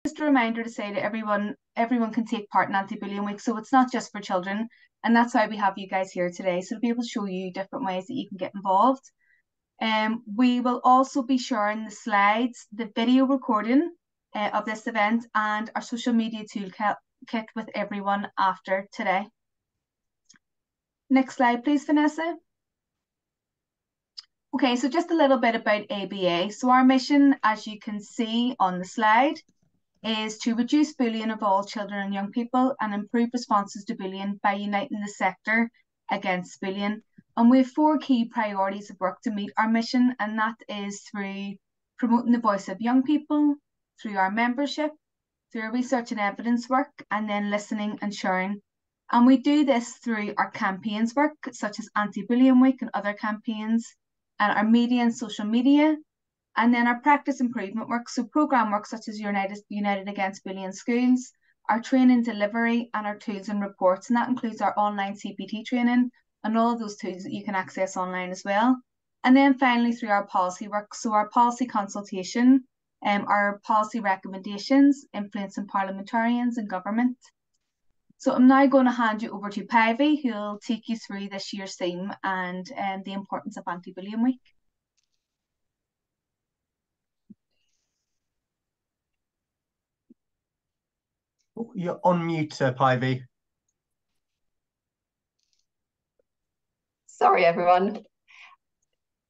just a reminder to say to everyone can take part in Anti-Bullying Week, so it's not just for children, and that's why we have you guys here today, so to be able to show you different ways that you can get involved. We will also be sharing the slides, the video recording of this event, and our social media toolkit with everyone after today. Next slide, please, Vanessa. Okay, so just a little bit about ABA. So our mission, as you can see on the slide, is to reduce bullying of all children and young people and improve responses to bullying by uniting the sector against bullying. And we have 4 key priorities of work to meet our mission, and that is through promoting the voice of young people, through our membership, through our research and evidence work, and then listening and sharing. And we do this through our campaigns work, such as Anti-Bullying Week and other campaigns, and our media and social media, and then our practice improvement work, so programme work such as United Against Bullying Schools, our training delivery, and our tools and reports, and that includes our online CPT training and all of those tools that you can access online as well. And then finally through our policy work, so our policy consultation, our policy recommendations, influencing parliamentarians and government. So I'm now going to hand you over to Päivi, who will take you through this year's theme and the importance of Anti-Bullying Week. Oh, you're on mute, Päivi. Sorry, everyone.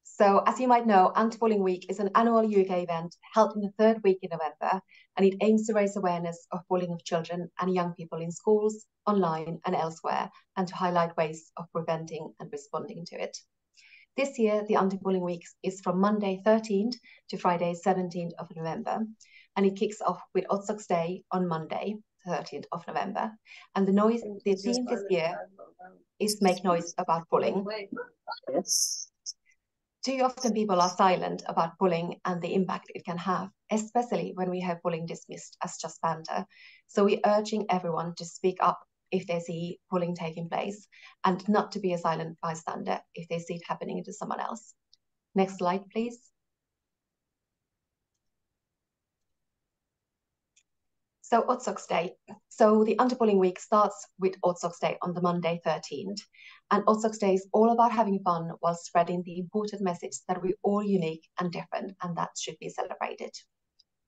So, as you might know, Anti-Bullying Week is an annual UK event held in the 3rd week in November, and it aims to raise awareness of bullying of children and young people in schools, online and elsewhere, and to highlight ways of preventing and responding to it. This year, the Anti-Bullying Week is from Monday 13th to Friday 17th of November, and it kicks off with Odd Socks Day on Monday 13th of November. And the theme this year is Make Noise About Bullying. Yes. Too often people are silent about bullying and the impact it can have, especially when we have bullying dismissed as just banter. So we're urging everyone to speak up if they see bullying taking place, and not to be a silent bystander if they see it happening to someone else. Next slide, please. So Odd Socks Day. So the Anti-Bullying Week starts with Odd Socks Day on the Monday 13th. And Odd Socks Day is all about having fun while spreading the important message that we're all unique and different, and that should be celebrated.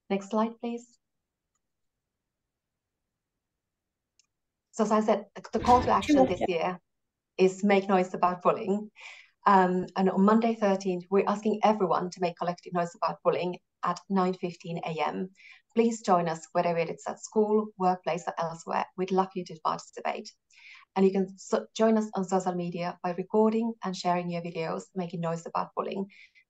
Next slide, please. So as I said, the call to action this year is Make Noise About Bullying. And on Monday 13th, we're asking everyone to make collective noise about bullying at 9:15 a.m. Please join us, whether it's at school, workplace, or elsewhere. We'd love you to participate. And you can join us on social media by recording and sharing your videos, making noise about bullying.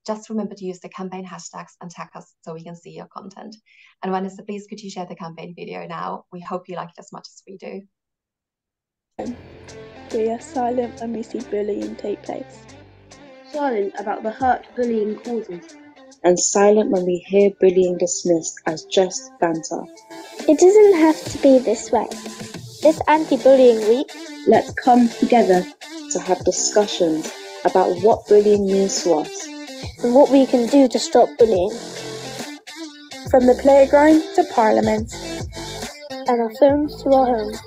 Just remember to use the campaign hashtags and tag us so we can see your content. And Vanessa, please could you share the campaign video now? We hope you like it as much as we do. We are silent when we see bullying take place. Silent about the hurt bullying causes. And silent when we hear bullying dismissed as just banter. It doesn't have to be this way. This Anti-Bullying Week, let's come together to have discussions about what bullying means to us and what we can do to stop bullying. From the playground to Parliament, and our phones to our homes.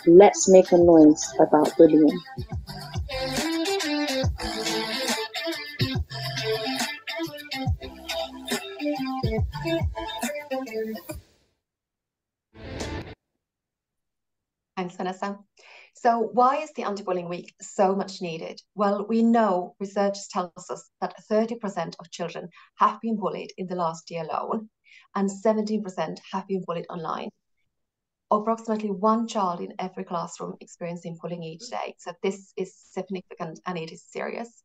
Let's make a noise about bullying. Thanks, Vanessa. So why is the Anti-Bullying Week so much needed? Well, we know research tells us that 30% of children have been bullied in the last year alone, and 17% have been bullied online. Approximately 1 child in every classroom experiencing bullying each day. So this is significant and it is serious.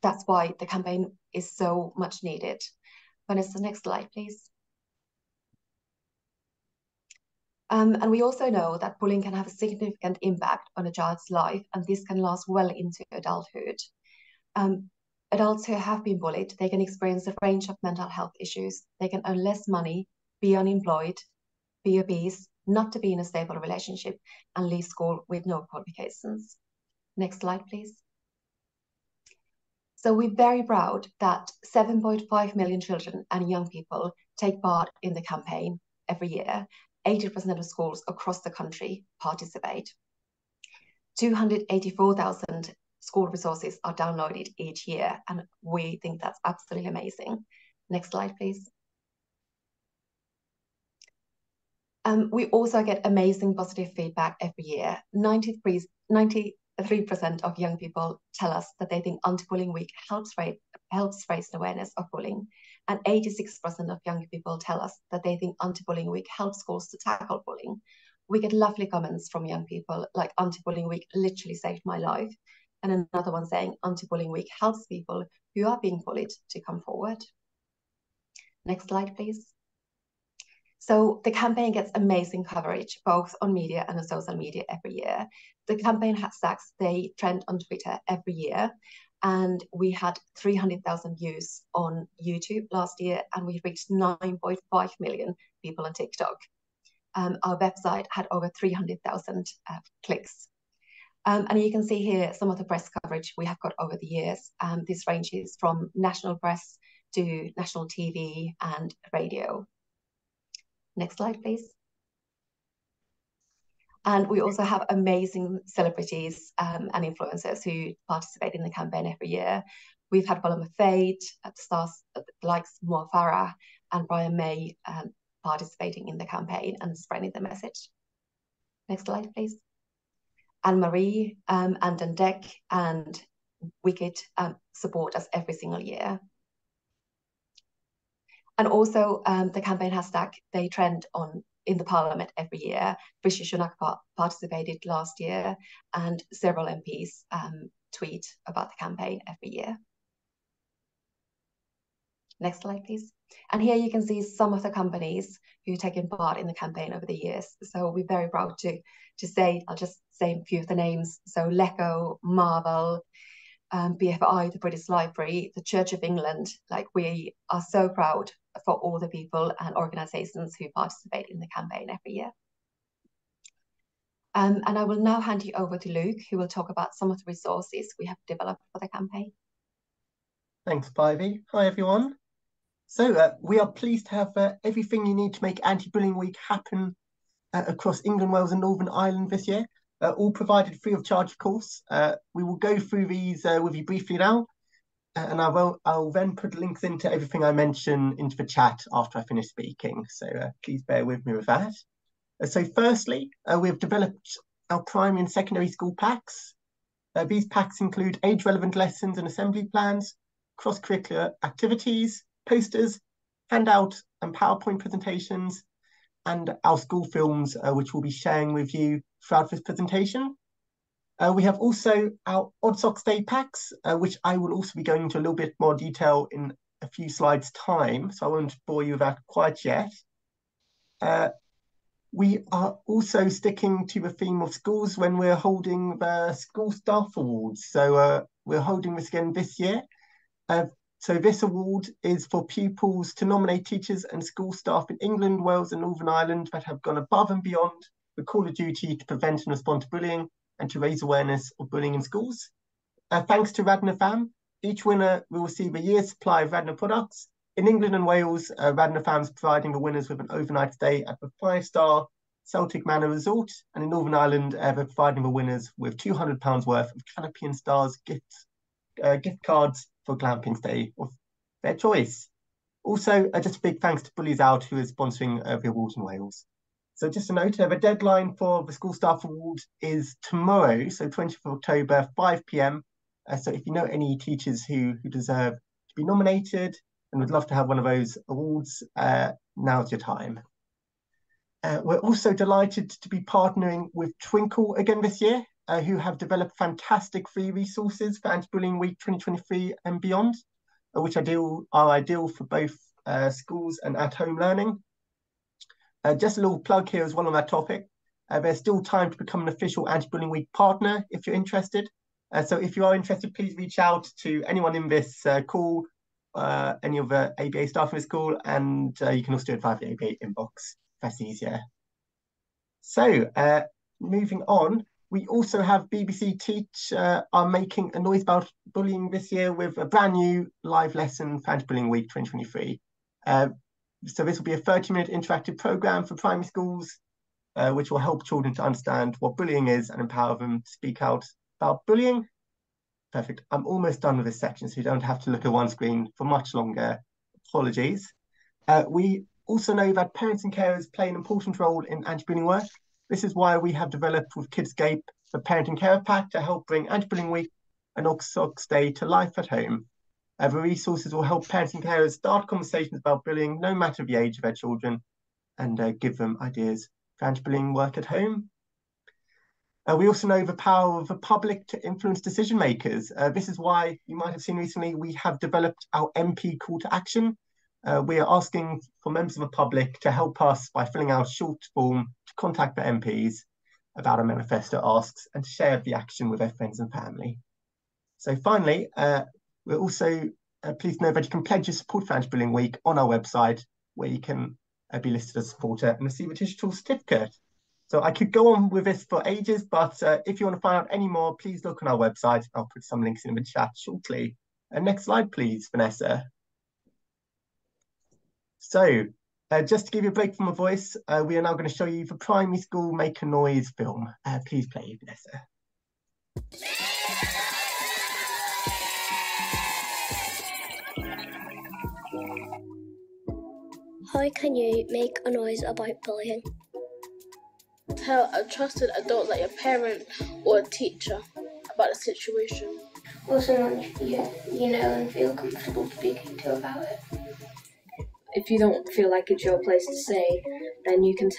That's why the campaign is so much needed. Vanessa, next slide, please. And we also know that bullying can have a significant impact on a child's life, and this can last well into adulthood. Adults who have been bullied, they can experience a range of mental health issues. They can earn less money, be unemployed, be obese, not to be in a stable relationship, and leave school with no qualifications. Next slide, please. So we're very proud that 7.5 million children and young people take part in the campaign every year. 80% of schools across the country participate. 284,000 school resources are downloaded each year, and we think that's absolutely amazing. Next slide, please. We also get amazing positive feedback every year. 93% of young people tell us that they think Anti-Bullying Week helps raise awareness of bullying, and 86% of young people tell us that they think Anti-Bullying Week helps schools to tackle bullying. We get lovely comments from young people like Anti-Bullying Week literally saved my life, and another one saying Anti-Bullying Week helps people who are being bullied to come forward. Next slide, please. So the campaign gets amazing coverage, both on media and on social media every year. The campaign hashtags, they trend on Twitter every year. And we had 300,000 views on YouTube last year, and we reached 9.5 million people on TikTok. Our website had over 300,000 clicks. And you can see here some of the press coverage we have got over the years. This ranges from national press to national TV and radio. Next slide, please. And we also have amazing celebrities and influencers who participate in the campaign every year. We've had Paula Fade, stars like Mo Farah and Brian May participating in the campaign and spreading the message. Next slide, please. Anne-Marie and Dendek and Wicked support us every single year. And also the campaign hashtag, they trend in the Parliament every year. Rishi Sunak participated last year, and several MPs tweet about the campaign every year. Next slide, please. And here you can see some of the companies who've taken part in the campaign over the years. So we're very proud to say, I'll just say a few of the names. So Leco, Marvel, BFI, the British Library, the Church of England. Like, we are so proud for all the people and organisations who participate in the campaign every year. And I will now hand you over to Luke, who will talk about some of the resources we have developed for the campaign. Thanks, Ivy. Hi, everyone. So we are pleased to have everything you need to make Anti-Bullying Week happen across England, Wales and Northern Ireland this year, all provided free of charge, of course. We will go through these with you briefly now, and I'll then put links into everything I mention into the chat after I finish speaking, so please bear with me with that. So firstly, we've developed our primary and secondary school packs. These packs include age-relevant lessons and assembly plans, cross-curricular activities, posters, handout and PowerPoint presentations, and our school films, which we'll be sharing with you throughout this presentation. We have also our Odd Socks Day packs, which I will also be going into a little bit more detail in a few slides' time, so I won't bore you with that quite yet. We are also sticking to the theme of schools when we're holding the School Staff Awards. So we're holding this again this year. So this award is for pupils to nominate teachers and school staff in England, Wales and Northern Ireland that have gone above and beyond the call of duty to prevent and respond to bullying and to raise awareness of bullying in schools. Thanks to Radnor Fam, each winner will receive a year's supply of Radnor products. In England and Wales, Radnor Fam is providing the winners with an overnight stay at the 5-star Celtic Manor Resort, and in Northern Ireland, they're providing the winners with £200 worth of Canopy and Stars gift cards for a glamping stay of their choice. Also, just a big thanks to Bullies Out, who is sponsoring the awards in Wales. So just a note, the deadline for the School Staff Award is tomorrow, so 20th of October, 5 PM. So if you know any teachers who deserve to be nominated and would love to have one of those awards, now's your time. We're also delighted to be partnering with Twinkle again this year, who have developed fantastic free resources for Anti-Bullying Week 2023 and beyond, which are ideal for both schools and at-home learning. Just a little plug here as well on that topic. There's still time to become an official Anti-Bullying Week partner if you're interested. So if you are interested, please reach out to anyone in this call, any of the ABA staff in this call, and you can also do it via the ABA inbox. That's easier. So moving on, We also have BBC Teach are making a noise about bullying this year with a brand new live lesson for Anti-Bullying Week 2023. So this will be a 30-minute interactive programme for primary schools, which will help children to understand what bullying is and empower them to speak out about bullying. Perfect. I'm almost done with this section, so you don't have to look at one screen for much longer. Apologies. We also know that parents and carers play an important role in anti-bullying work. This is why we have developed with Kidscape the Parent and Carer Pack to help bring Anti-Bullying Week and ODSOCS Day to life at home. The resources will help parents and carers start conversations about bullying, no matter the age of their children, and give them ideas for anti-bullying work at home. We also know the power of the public to influence decision makers. This is why you might have seen recently we have developed our MP call to action. We are asking for members of the public to help us by filling out a short form to contact the MPs about a manifesto asks and to share the action with their friends and family. So finally, we're also pleased to know that you can pledge your support for Anti-Bullying Week on our website, where you can be listed as a supporter and receive a digital certificate. So I could go on with this for ages, but if you want to find out any more, please look on our website. I'll put some links in the chat shortly. Next slide, please, Vanessa. So just to give you a break from my voice, we are now going to show you the Primary School Make a Noise film. Please play, Vanessa. How can you make a noise about bullying? Tell a trusted adult like your parent or a teacher about the situation. Or someone you know and feel comfortable speaking to about it. If you don't feel like it's your place to say, then you can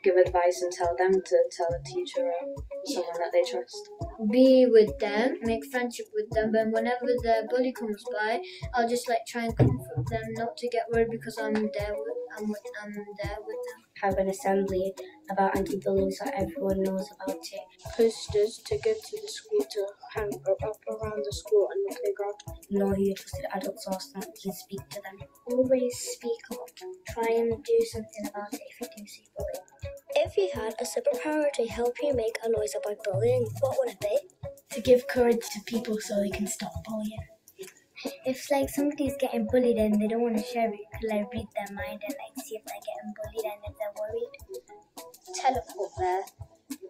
give advice and tell them to tell a teacher or someone that they trust. Be with them, make friendship with them, and whenever the bully comes by, I'll just try and comfort them not to get worried because I'm there with them. Have an assembly about anti-bullying so everyone knows about it. Posters to give to the school to hang up around the school and the playground. Know who your trusted adults are so that you can speak to them. Always speak up. Try and do something about it if you do see bullying. If you had a superpower to help you make a noise about bullying, what would it be? To give courage to people so they can stop bullying. If somebody's getting bullied and they don't want to share it, you could read their mind and see if they're getting bullied and if they're worried. Teleport there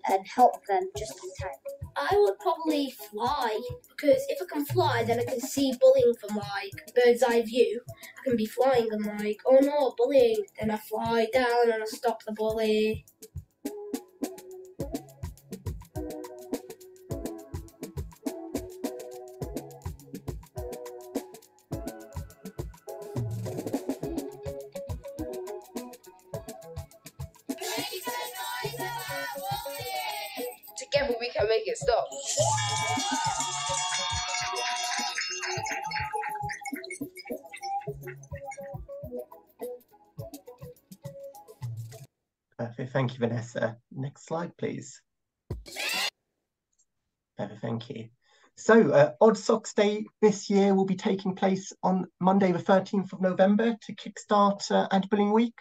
and help them just in time. I would probably fly, because if I can fly, then I can see bullying from bird's eye view. I can be flying and oh no, bullying. Then I fly down and I stop the bully. Together we can make it stop. Perfect. Thank you, Vanessa. Next slide, please. Perfect. Thank you. So, ODSOCS Day this year will be taking place on Monday, the 13th of November to kickstart Anti-Bullying Week.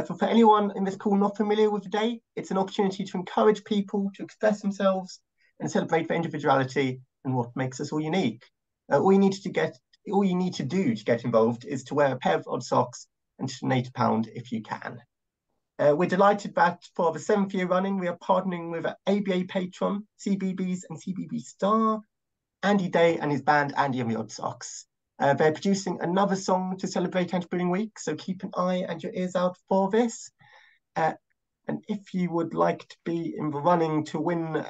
For anyone in this call not familiar with the day, it's an opportunity to encourage people to express themselves and celebrate their individuality and what makes us all unique. All you need to do to get involved is to wear a pair of odd socks and to donate £1 if you can. We're delighted that for the 7th year running, we are partnering with ABA patron, CBeebies and CBeebies star, Andy Day and his band Andy and the Odd Socks. They're producing another song to celebrate Anti-Bullying Week, so keep an eye and your ears out for this. And if you would like to be in the running to win,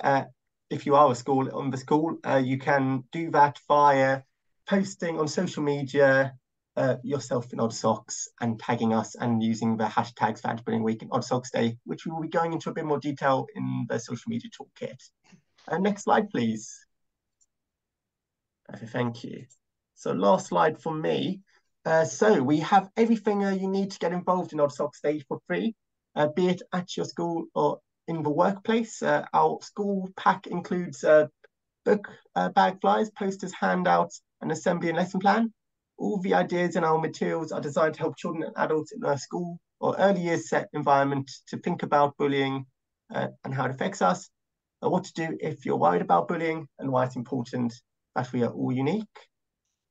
if you are a school on the school, you can do that via posting on social media yourself in Odd Socks and tagging us and using the hashtags for Anti-Bullying Week and ODSOCS Day, which we will be going into a bit more detail in the social media toolkit. Next slide, please. Okay, thank you. So last slide from me. So we have everything you need to get involved in ODSOCS Day for free, be it at your school or in the workplace. Our school pack includes book bag flyers, posters, handouts, an assembly and lesson plan. All the ideas in our materials are designed to help children and adults in a school or early years set environment to think about bullying and how it affects us. what to do if you're worried about bullying and why it's important that we are all unique.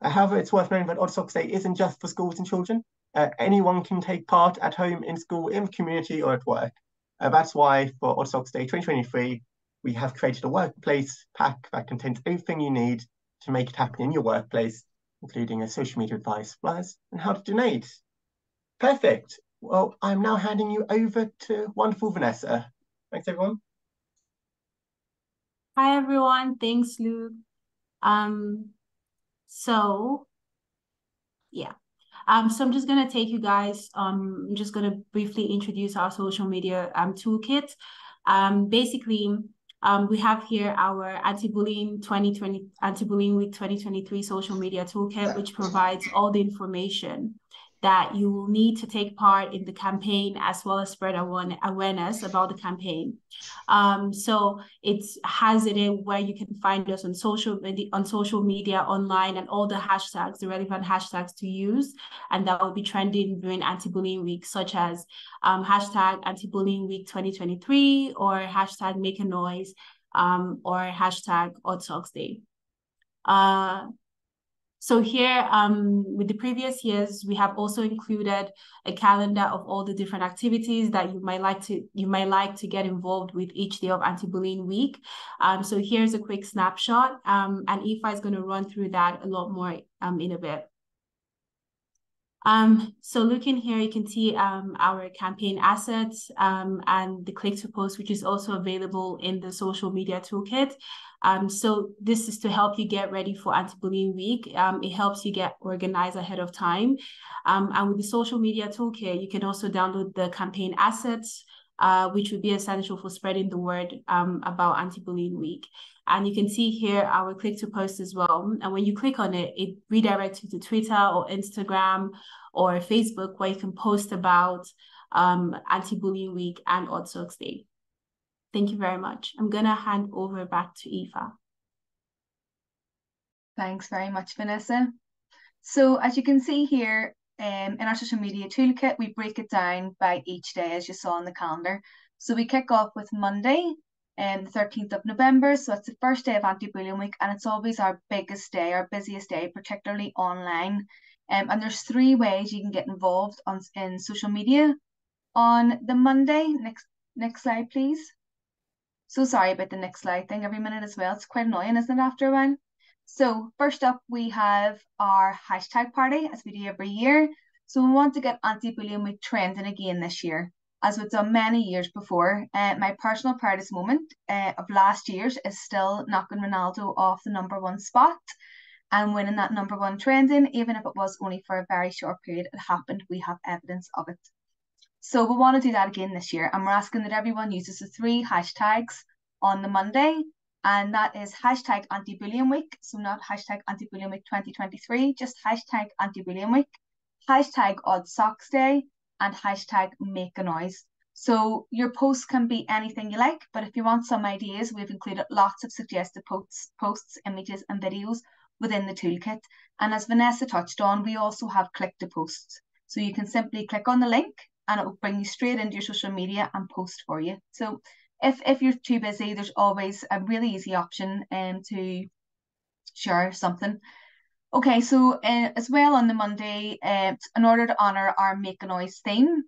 However, it's worth noting that Odd Socks Day isn't just for schools and children. Anyone can take part at home, in school, in the community, or at work. That's why for Odd Socks Day 2023, we have created a workplace pack that contains everything you need to make it happen in your workplace, including a social media advice, flyers, and how to donate. Perfect. Well, I'm now handing you over to wonderful Vanessa. Thanks, everyone. Hi, everyone. Thanks, Luke. So I'm just gonna take you guys. I'm just gonna briefly introduce our social media toolkit. Basically, we have here our Anti-Bullying Week 2023 social media toolkit, which provides all the information that you will need to take part in the campaign, as well as spread awareness about the campaign. So it has it in where you can find us on social media, online, and all the hashtags, the relevant hashtags to use, and that will be trending during Anti-Bullying Week, such as hashtag Anti-Bullying Week 2023, or hashtag Make a Noise, or hashtag Odd Socks Day. So here, with the previous years, we have also included a calendar of all the different activities that you might like to get involved with each day of Anti-Bullying Week. So here's a quick snapshot, and Aoife is going to run through that a lot more in a bit. So looking here, you can see our campaign assets and the click to post, which is also available in the social media toolkit. So this is to help you get ready for Anti-Bullying Week. It helps you get organized ahead of time. And with the social media toolkit, you can also download the campaign assets, which would be essential for spreading the word about Anti-Bullying Week. And you can see here our click to post as well. And when you click on it, it redirects you to Twitter or Instagram or Facebook, where you can post about Anti-Bullying Week and Odd Socks Day. Thank you very much. I'm going to hand over back to Aoife. Thanks very much, Vanessa. So as you can see here, in our social media toolkit, we break it down by each day, as you saw on the calendar. So we kick off with Monday, the 13th of November. So it's the first day of Anti-Bullying Week, and it's always our biggest day, our busiest day, particularly online. And there's 3 ways you can get involved in social media on the Monday. Next slide, please. So sorry about the next slide thing every minute as well. It's quite annoying, isn't it, after a while? So first up, we have our hashtag party, as we do every year. So we want to get Anti-Bullying Week trending again this year, as we've done many years before. My personal proudest moment of last year's is still knocking Ronaldo off the #1 spot and winning that #1 trending, even if it was only for a very short period. It happened. We have evidence of it. So we want to do that again this year, and we're asking that everyone uses the 3 hashtags on the Monday, and that is hashtag Anti-Bullying Week, so not hashtag Anti-Bullying Week 2023, just hashtag Anti-Bullying Week, hashtag Odd Socks Day, and hashtag Make a Noise. So your posts can be anything you like, but if you want some ideas, we've included lots of suggested posts, images, and videos within the toolkit. And as Vanessa touched on, we also have click to posts. So you can simply click on the link and it will bring you straight into your social media and post for you. So if you're too busy, there's always a really easy option to share something. Okay, so as well on the Monday, in order to honour our Make a Noise theme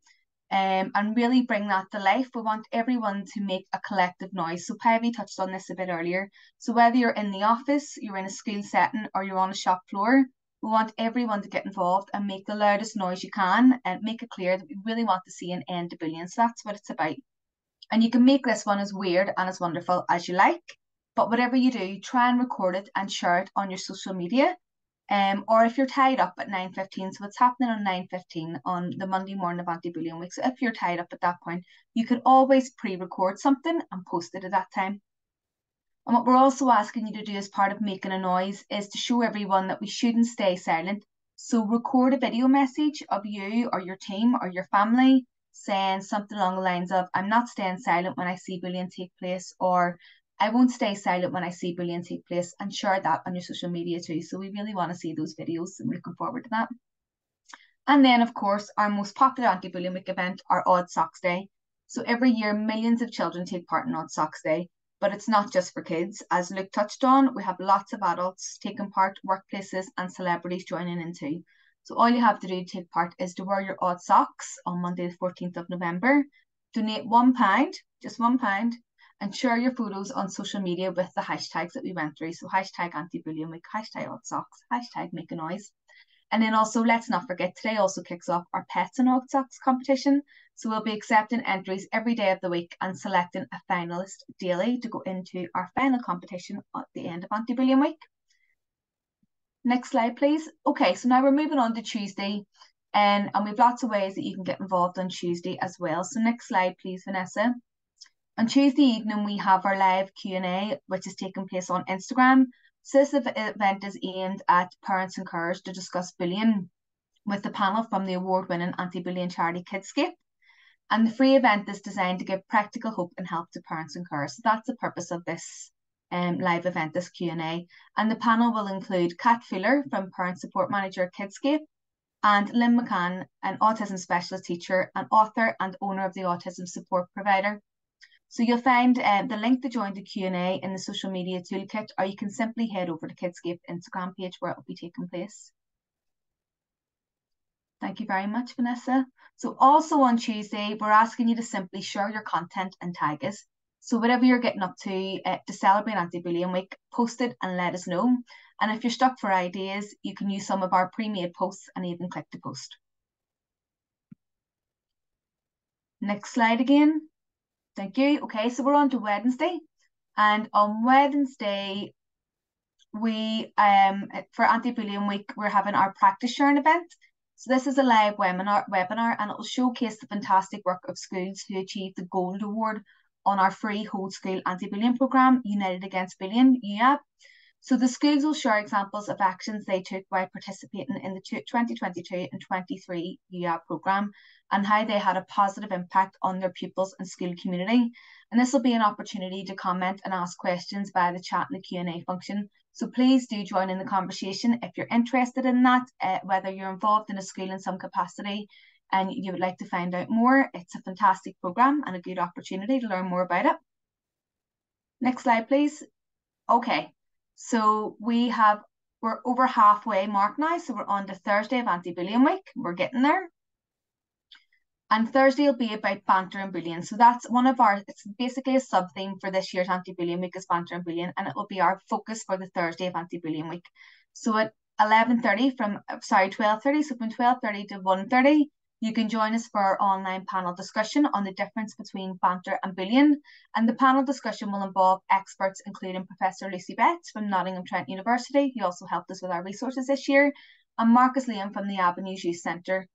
and really bring that to life, we want everyone to make a collective noise. So Päivi touched on this a bit earlier. So whether you're in the office, you're in a school setting, or you're on a shop floor, we want everyone to get involved and make the loudest noise you can and make it clear that we really want to see an end to bullying. So that's what it's about. And you can make this one as weird and as wonderful as you like. But whatever you do, try and record it and share it on your social media. Or if you're tied up at 9:15, so it's happening on 9:15 on the Monday morning of Anti-Bullying Week. So if you're tied up at that point, you can always pre-record something and post it at that time. And what we're also asking you to do as part of Making a Noise is to show everyone that we shouldn't stay silent. So record a video message of you or your team or your family saying something along the lines of, I'm not staying silent when I see bullying take place, or I won't stay silent when I see bullying take place, and share that on your social media too. So we really want to see those videos and we're looking forward to that. And then of course, our most popular Anti-Bullying Week event, our Odd Socks Day. So every year, millions of children take part in Odd Socks Day. But it's not just for kids. As Luke touched on, we have lots of adults taking part, workplaces and celebrities joining in too. So all you have to do to take part is to wear your odd socks on Monday the 14th of November, donate £1, just £1, and share your photos on social media with the hashtags that we went through. So hashtag anti-bullying week, hashtag odd socks, hashtag make a noise. And then also, let's not forget, today also kicks off our Pets and Odd Socks competition. So we'll be accepting entries every day of the week and selecting a finalist daily to go into our final competition at the end of Anti-Bullying Week. Next slide, please. Okay, so now we're moving on to Tuesday, and we've lots of ways that you can get involved on Tuesday as well. So next slide, please, Vanessa. On Tuesday evening, we have our live Q&A, which is taking place on Instagram. So this event is aimed at parents and carers to discuss bullying with the panel from the award-winning anti-bullying charity Kidscape. And the free event is designed to give practical hope and help to parents and carers. So that's the purpose of this live event, this Q&A. And the panel will include Kat Fuller from Parent Support Manager at Kidscape, and Lynn McCann, an autism specialist teacher, an author and owner of the Autism Support Provider. So you'll find the link to join the Q&A in the social media toolkit, or you can simply head over to Kidscape Instagram page where it will be taking place. Thank you very much, Vanessa. So also on Tuesday, we're asking you to simply share your content and tag us. So whatever you're getting up to celebrate Anti-Bullying Week, post it and let us know. And if you're stuck for ideas, you can use some of our pre-made posts and even click to post. Next slide again. Thank you. Okay, so we're on to Wednesday. And on Wednesday, we for Anti-Bullying Week, we're having our practice sharing event. So this is a live webinar and it will showcase the fantastic work of schools who achieved the Gold Award on our free whole school anti-bullying programme, United Against Bullying, UAB. So the schools will share examples of actions they took while participating in the 2022 and 23 UAB programme and how they had a positive impact on their pupils and school community. And this will be an opportunity to comment and ask questions via the chat and the Q&A function. So please do join in the conversation if you're interested in that, whether you're involved in a school in some capacity and you would like to find out more. It's a fantastic programme and a good opportunity to learn more about it. Next slide, please. Okay, so we're over halfway mark now. So we're on to Thursday of Anti-Bullying Week. We're getting there. And Thursday will be about banter and bullying. So that's it's basically a sub-theme for this year's Anti-Bullying Week is banter and bullying, and it will be our focus for the Thursday of Anti-Bullying Week. So at 12:30, so from 12:30 to 1:30, you can join us for our online panel discussion on the difference between banter and bullying. And the panel discussion will involve experts, including Professor Lucy Betts from Nottingham Trent University, who also helped us with our resources this year, and Marcus Liam from the Avenues Youth Centre.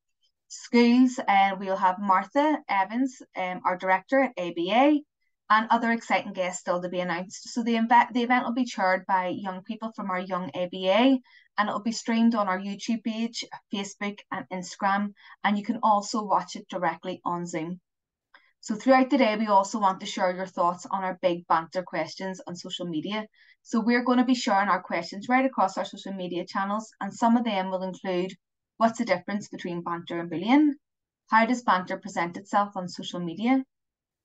Schools, and we'll have Martha Evans, our director at ABA, and other exciting guests still to be announced. So the event will be chaired by young people from our Young ABA, and it will be streamed on our YouTube page, Facebook and Instagram, and you can also watch it directly on Zoom. So throughout the day, we also want to share your thoughts on our big banter questions on social media. So we're going to be sharing our questions right across our social media channels, and some of them will include: what's the difference between banter and bullying? How does banter present itself on social media?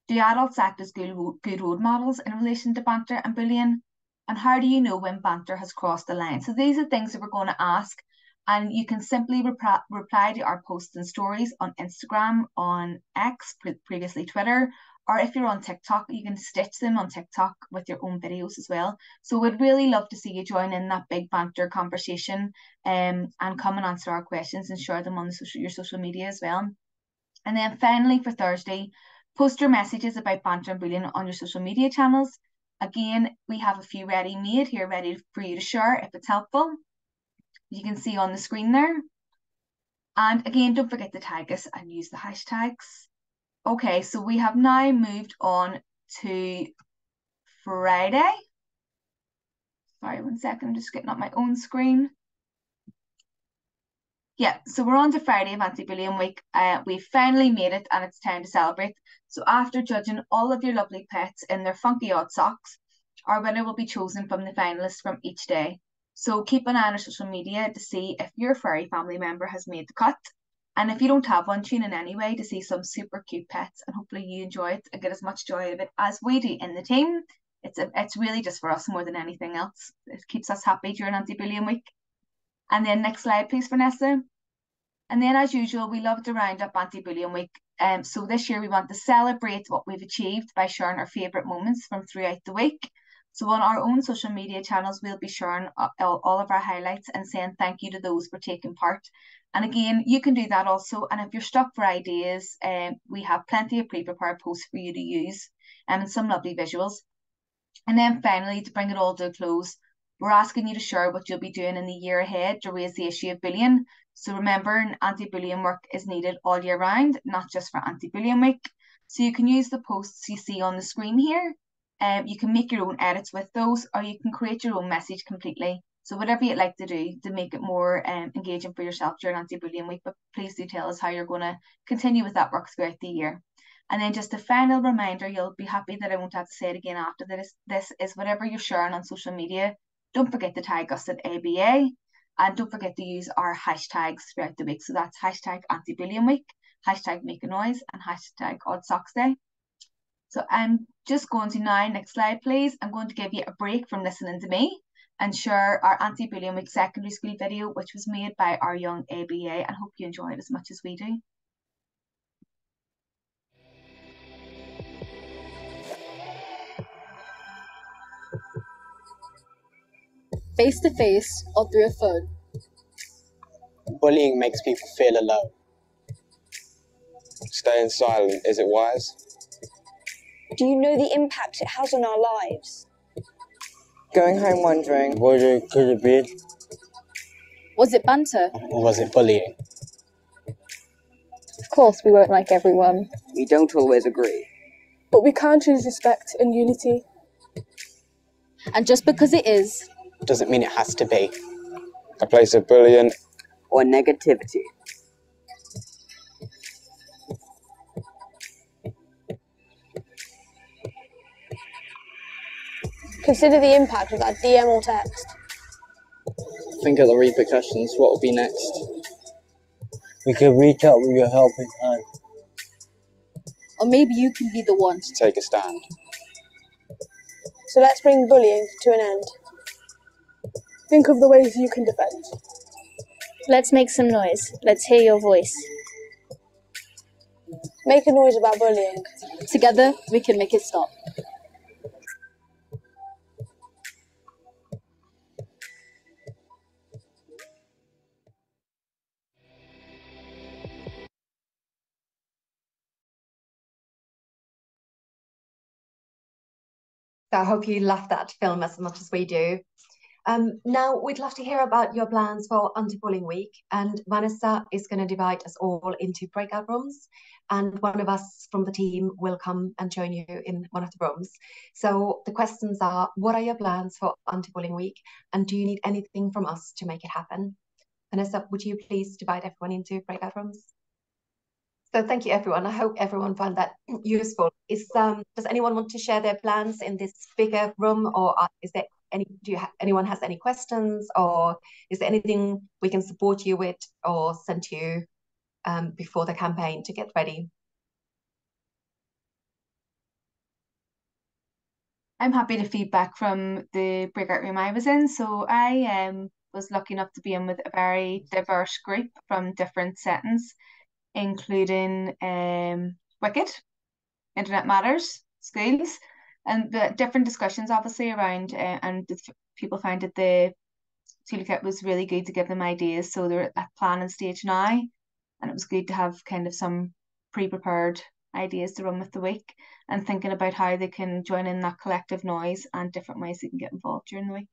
Do adults act as good role models in relation to banter and bullying? And how do you know when banter has crossed the line? So these are things that we're going to ask, and you can simply reply to our posts and stories on Instagram, on X, previously Twitter, or if you're on TikTok, you can stitch them on TikTok with your own videos as well. So we'd really love to see you join in that big banter conversation and come and answer our questions and share them on your social media as well. And then finally for Thursday, post your messages about banter and bullying on your social media channels. Again, we have a few ready-made here, ready for you to share if it's helpful. You can see on the screen there. And again, don't forget to tag us and use the hashtags. Okay, so we have now moved on to Friday. Sorry, 1 second, I'm just getting up my own screen. Yeah, so we're on to Friday of Anti-Bullying Week. We've finally made it and it's time to celebrate. So after judging all of your lovely pets in their funky odd socks, our winner will be chosen from the finalists from each day. So keep an eye on our social media to see if your furry family member has made the cut. And if you don't have one, tune in anyway to see some super cute pets, and hopefully you enjoy it and get as much joy out of it as we do in the team. it's really just for us more than anything else. It keeps us happy during Anti-Bullying Week. And then next slide, please, Vanessa. And then, as usual, we love to round up Anti-Bullying Week. So this year we want to celebrate what we've achieved by sharing our favourite moments from throughout the week. So on our own social media channels, we'll be sharing all of our highlights and saying thank you to those for taking part. And again, you can do that also. And if you're stuck for ideas, we have plenty of pre-prepared posts for you to use and some lovely visuals. And then finally, to bring it all to a close, we're asking you to share what you'll be doing in the year ahead to raise the issue of bullying. So remember, anti-bullying work is needed all year round, not just for Anti-Bullying Week. So you can use the posts you see on the screen here. You can make your own edits with those, or you can create your own message completely. So whatever you'd like to do to make it more engaging for yourself during Anti-Bullying Week, but please do tell us how you're going to continue with that work throughout the year. And then just a final reminder, you'll be happy that I won't have to say it again after this is whatever you're sharing on social media, don't forget to tag us at ABA, and don't forget to use our hashtags throughout the week. So that's hashtag Anti-Bullying Week, hashtag Make a Noise, and hashtag Odd Socks Day. So I'm just going to now, next slide please, I'm going to give you a break from listening to me and share our Anti-Bullying Week secondary school video, which was made by our young ABA, and hope you enjoy it as much as we do. Face to face or through a phone. Bullying makes people feel alone. Staying silent, is it wise? Do you know the impact it has on our lives? Going home wondering, what could it be? Was it banter? Or was it bullying? Of course, we won't like everyone. We don't always agree. But we can choose respect and unity. And just because it is, doesn't mean it has to be. A place of bullying or negativity. Consider the impact of that DM or text. Think of the repercussions. What will be next? We can reach out with your helping hand. Or maybe you can be the one to take a stand. So let's bring bullying to an end. Think of the ways you can defend. Let's make some noise. Let's hear your voice. Make a noise about bullying. Together, we can make it stop. So I hope you love that film as much as we do. Now we'd love to hear about your plans for Anti-Bullying Week, and Vanessa is going to divide us all into breakout rooms, and one of us from the team will come and join you in one of the rooms. So the questions are, what are your plans for Anti-Bullying Week, and do you need anything from us to make it happen? Vanessa, would you please divide everyone into breakout rooms? So thank you, everyone. I hope everyone found that useful. Does anyone want to share their plans in this bigger room, or is there anyone has any questions, or is there anything we can support you with or send to you before the campaign to get ready? I'm happy to feedback from the breakout room I was in. So I was lucky enough to be in with a very diverse group from different settings, including Wicked, Internet Matters, schools, and the different discussions obviously around and the people found that the toolkit was really good to give them ideas. So they're at that planning stage now, and it was good to have kind of some pre-prepared ideas to run with the week and thinking about how they can join in that collective noise and different ways they can get involved during the week.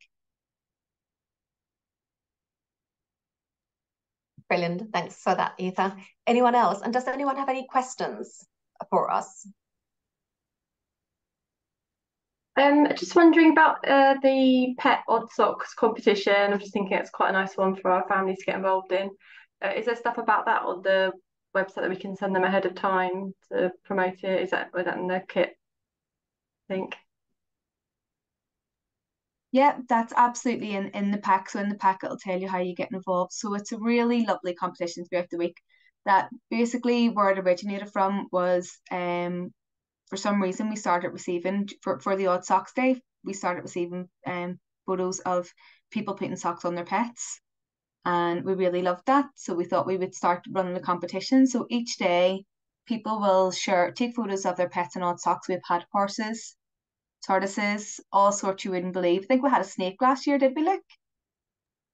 Brilliant, thanks for that, Aoife. Anyone else? And does anyone have any questions for us? Just wondering about the pet odd socks competition. I'm just thinking it's quite a nice one for our families to get involved in. Is there stuff about that on the website that we can send them ahead of time to promote it? Is that in the kit, I think? Yeah, that's absolutely in the pack. So in the pack, it'll tell you how you get involved. So it's a really lovely competition throughout the week. That basically where it originated from was for some reason we started receiving, for the Odd Socks Day, we started receiving photos of people putting socks on their pets, and we really loved that. So we thought we would start running a competition. So each day people will take photos of their pets in odd socks. We've had horses, tortoises, all sorts you wouldn't believe. I think we had a snake last year, did we, Luke?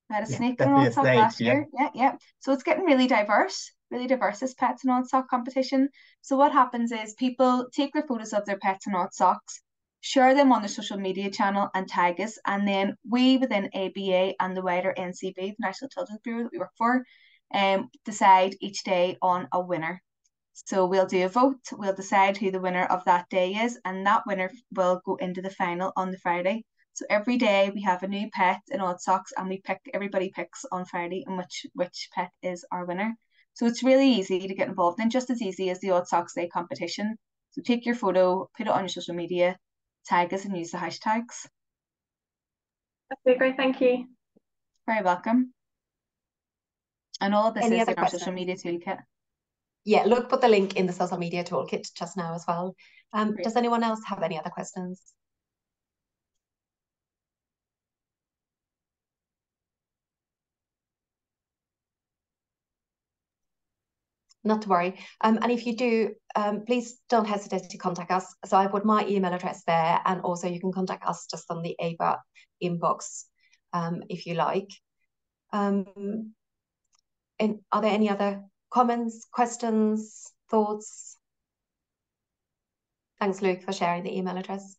We had a snake in an odd sock last year. Yeah. So it's getting really diverse as pets in odd sock competition. So what happens is people take their photos of their pets in odd socks, share them on their social media channel and tag us, and then we within ABA and the wider NCB, the National Children's Bureau that we work for, decide each day on a winner. So we'll do a vote, we'll decide who the winner of that day is, and that winner will go into the final on the Friday. So every day we have a new pet in odd socks, and everybody picks on Friday and which pet is our winner. So it's really easy to get involved in, just as easy as the Odd Socks Day competition. So take your photo, put it on your social media, tag us and use the hashtags. Okay, great, thank you. Very welcome. And all of this is in our social media toolkit. Yeah, Luke put the link in the social media toolkit just now as well. Does anyone else have any other questions? Not to worry. And if you do, please don't hesitate to contact us. So I put my email address there, and also you can contact us just on the ABA inbox if you like. And are there any other comments, questions, thoughts? Thanks, Luke, for sharing the email address.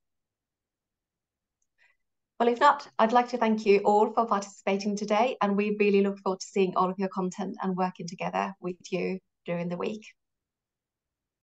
Well, if not, I'd like to thank you all for participating today, and we really look forward to seeing all of your content and working together with you during the week.